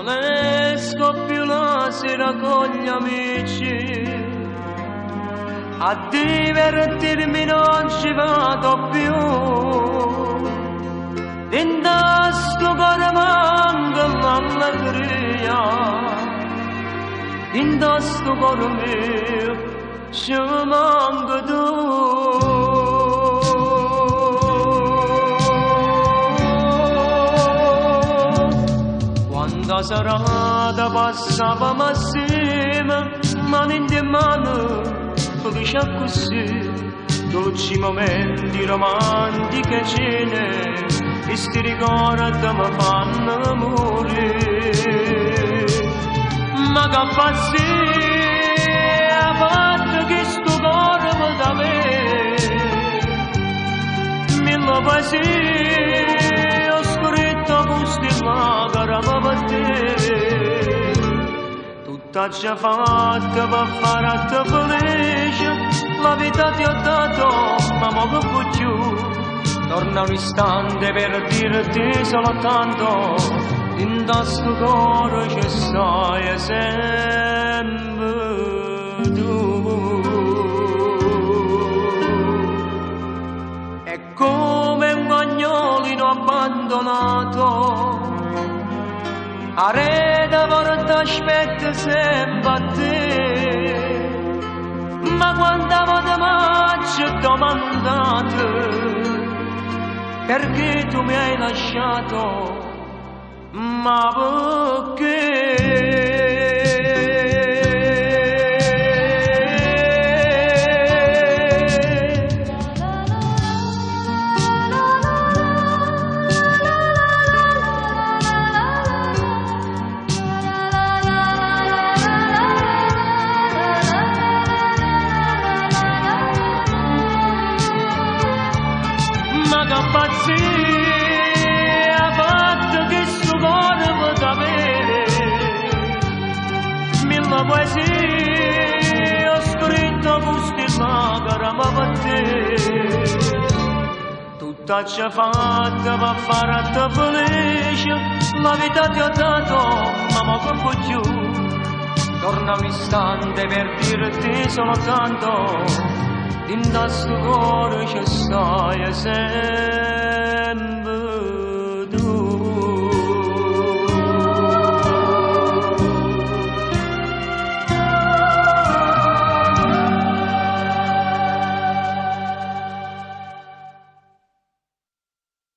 non esco più la sera con gli amici, a divertirmi non ci vado più, dentro sto cuore manca l'allegria, dentro sto cuore mio ci manca tu. La serata passavamo assieme, mano in mano, felice così, dolci momenti, romantiche cene, che sti ricordi mi fanno morire. Ma che fa sì, a parte che sto cuore mi da me, mille poesie ho scritto con sti lacrime per te. Tutta già fatta per fare a te felice, la vita ti ho dato, ma mo che vuoi più? Torna un istante per dirti soltanto, in questo cuore ci stai sempre tu. È come un cagnolino abbandonato, a rete vorrei aspetta sempre a te, ma quando vado ci ho domandato perché tu mi hai lasciato, ma perché? Pazzia, fatto che sto cuore mi da bere, mille poesie ho scritto con sti lacrime per te. Tutta già fatta per fare a te felice, la vita ti ho dato, ma mo che vuoi più? Torna un istante per dirti soltanto, in questo cuore ci stai sempre.